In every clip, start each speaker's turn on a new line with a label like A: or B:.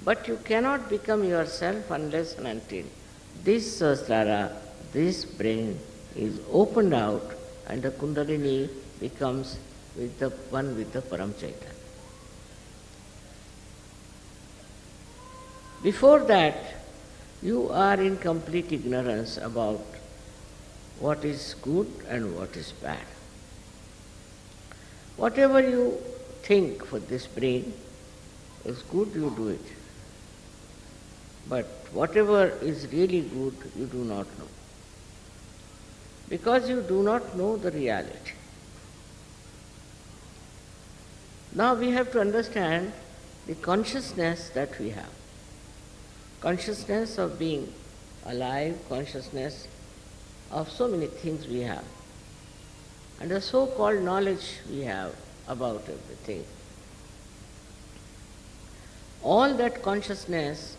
A: But you cannot become yourself unless and until this Sahasrara, this brain is opened out and the Kundalini becomes with the one with the Param Chaitanya. Before that, you are in complete ignorance about what is good and what is bad. Whatever you think for this brain is good, you do it. But whatever is really good, you do not know. Because you do not know the reality. Now we have to understand the consciousness that we have. Consciousness of being alive, consciousness of so many things we have. And the so-called knowledge we have about everything. All that consciousness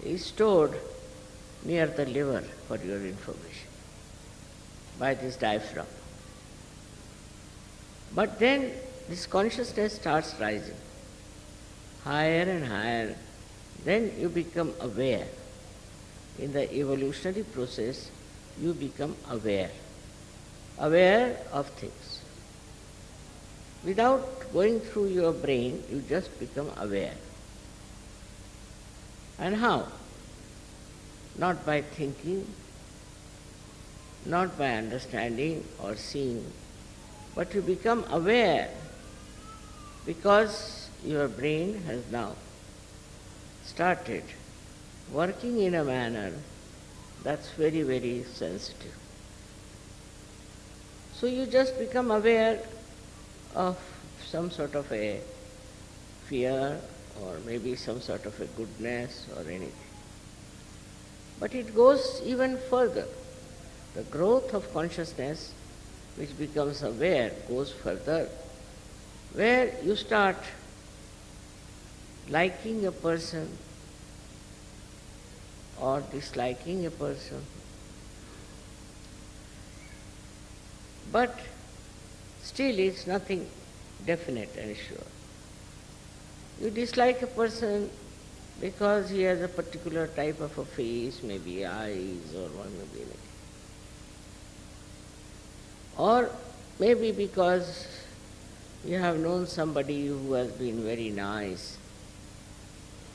A: is stored near the liver, for your information, by this diaphragm. But then this consciousness starts rising, higher and higher. Then you become aware. In the evolutionary process, you become aware of things. Without going through your brain, you just become aware. And how? Not by thinking, not by understanding or seeing, but you become aware because your brain has now started working in a manner that's very, very sensitive. So you just become aware of some sort of a fear or maybe some sort of a goodness or anything. But it goes even further. The growth of consciousness, which becomes aware, goes further, where you start liking a person or disliking a person. But still it's nothing definite and sure. You dislike a person because he has a particular type of a face, maybe eyes or one maybe anything. Or maybe because you have known somebody who has been very nice.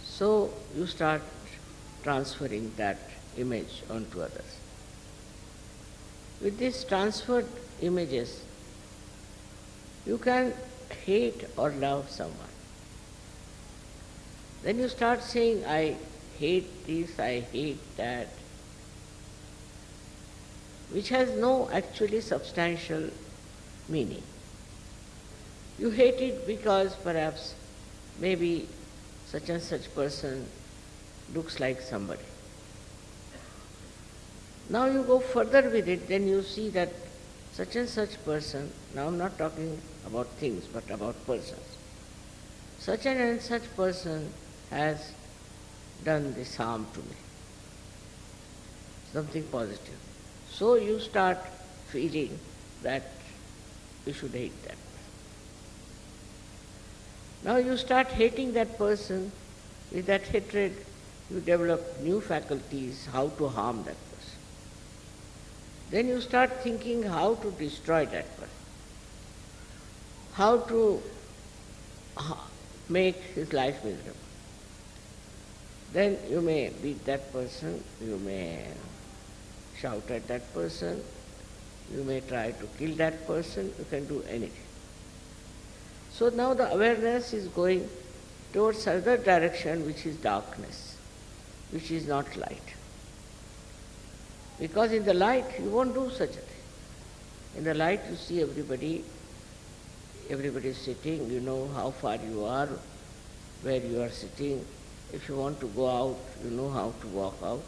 A: So you start transferring that image onto others. With these transferred images, you can hate or love someone. Then you start saying, I hate this, I hate that, which has no actually substantial meaning. You hate it because perhaps maybe such and such person looks like somebody. Now you go further with it, then you see that such and such person, now I'm not talking about things, but about persons. Such and such person has done this harm to me, something positive. So you start feeling that you should hate that person. Now you start hating that person. With that hatred, you develop new faculties how to harm that person. Then you start thinking how to destroy that person, how to make his life miserable. Then you may beat that person, you may shout at that person, you may try to kill that person, you can do anything. So now the awareness is going towards other direction, which is darkness, which is not light. Because in the light you won't do such a thing. In the light you see everybody is sitting, you know how far you are, where you are sitting. If you want to go out, you know how to walk out.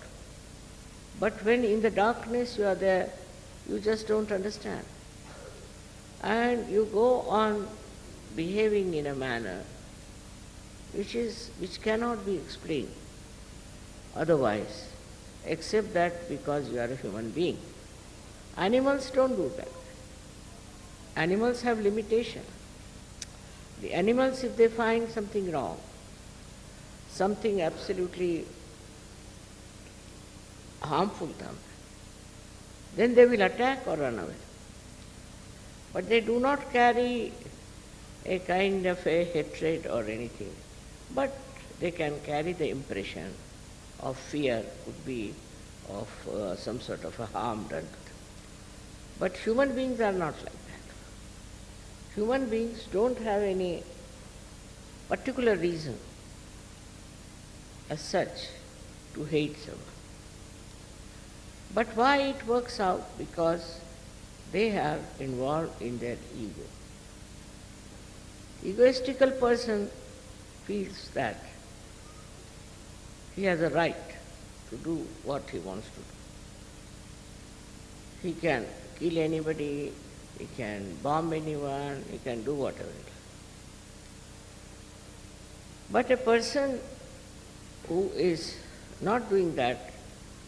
A: But when in the darkness you are there, you just don't understand. And you go on behaving in a manner which cannot be explained otherwise, except that because you are a human being. Animals don't do that. Animals have limitation. The animals, if they find something wrong, something absolutely harmful to them, then they will attack or run away. But they do not carry a kind of a hatred or anything, but they can carry the impression of fear, could be of some sort of a harm done to them. But human beings are not like that. Human beings don't have any particular reason as such to hate someone. But why it works out? Because they are involved in their ego. Egoistical person feels that he has a right to do what he wants to do. He can kill anybody, he can bomb anyone, he can do whatever. But a person who is not doing that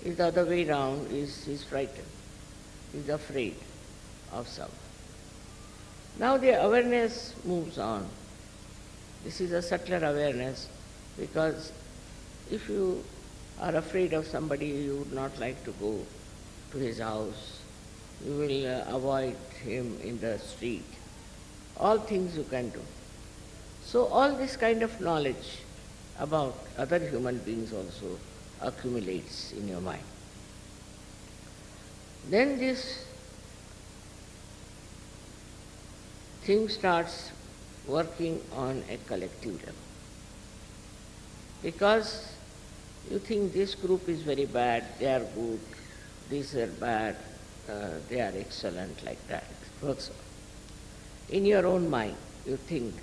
A: is the other way around, is frightened, is afraid of someone. Now the awareness moves on. This is a subtler awareness, because if you are afraid of somebody, you would not like to go to his house, you will avoid him in the street. All things you can do. So all this kind of knowledge about other human beings also accumulates in your mind. Then this thing starts working on a collective level. Because you think this group is very bad, they are good, these are bad, they are excellent, like that. It works. In your own mind, you think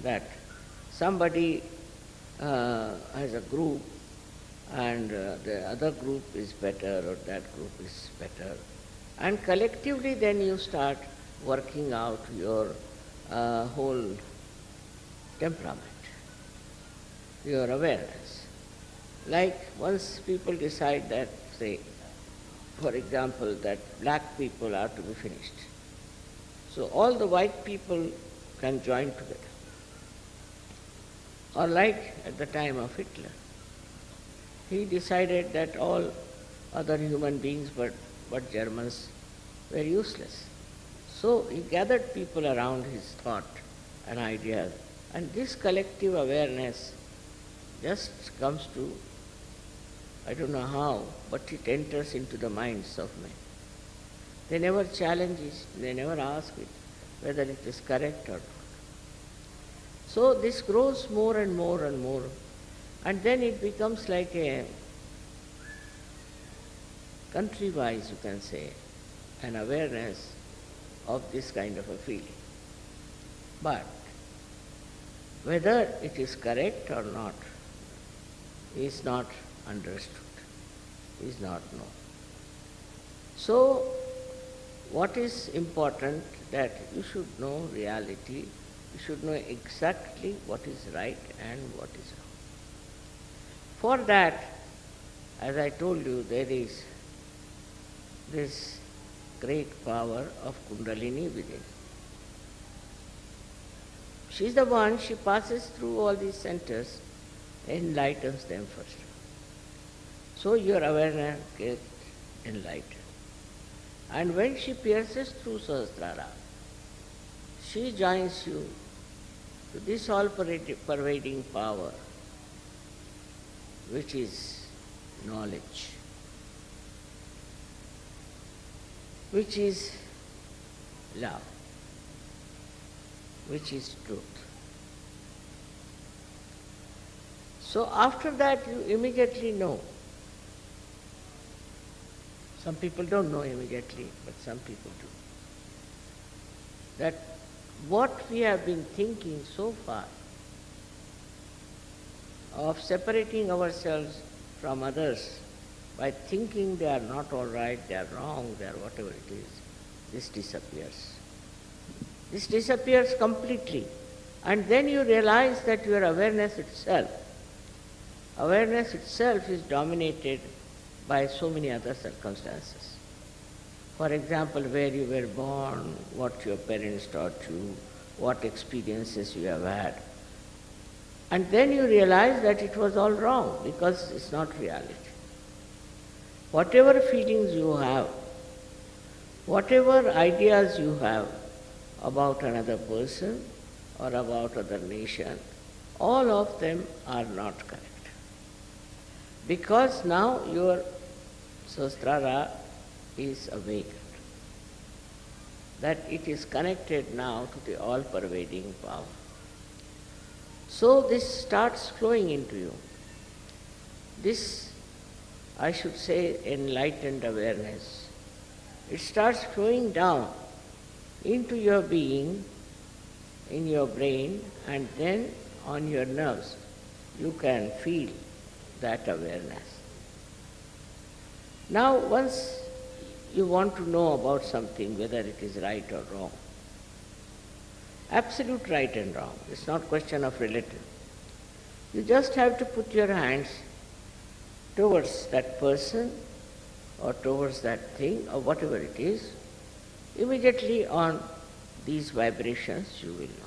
A: that somebody has a group and the other group is better or that group is better. And collectively then you start working out your whole temperament, your awareness. Like once people decide that, say, for example, that black people are to be finished. So all the white people can join together. Or like at the time of Hitler, he decided that all other human beings but Germans were useless. So he gathered people around his thought and ideas, and this collective awareness just comes to, I don't know how, but it enters into the minds of men. They never challenge it, they never ask it whether it is correct or not. So this grows more and more and more, and then it becomes like a country-wise, you can say, an awareness of this kind of a feeling. But whether it is correct or not is not understood, is not known. So what is important, that you should know reality, you should know exactly what is right and what is wrong. For that, as I told you, there is this great power of Kundalini within. She is the one, she passes through all these centers, enlightens them first. So your awareness gets enlightened. And when she pierces through Sahasrara, she joins you to this all-pervading power, which is knowledge, which is love, which is truth. So after that you immediately know. Some people don't know immediately, but some people do. That what we have been thinking so far of separating ourselves from others by thinking they are not all right, they are wrong, they are whatever it is, this disappears. This disappears completely. And then you realize that your awareness itself is dominated by so many other circumstances. For example, where you were born, what your parents taught you, what experiences you have had. And then you realize that it was all wrong because it's not reality. Whatever feelings you have, whatever ideas you have about another person or about other nation, all of them are not correct. Because now your Sahasrara is awakened, that it is connected now to the all-pervading power. So this starts flowing into you. This, I should say, enlightened awareness. It starts flowing down into your being, in your brain, and then on your nerves. You can feel that awareness. Now, once you want to know about something, whether it is right or wrong, absolute right and wrong, it's not question of relative. You just have to put your hands towards that person or towards that thing or whatever it is. Immediately on these vibrations you will know.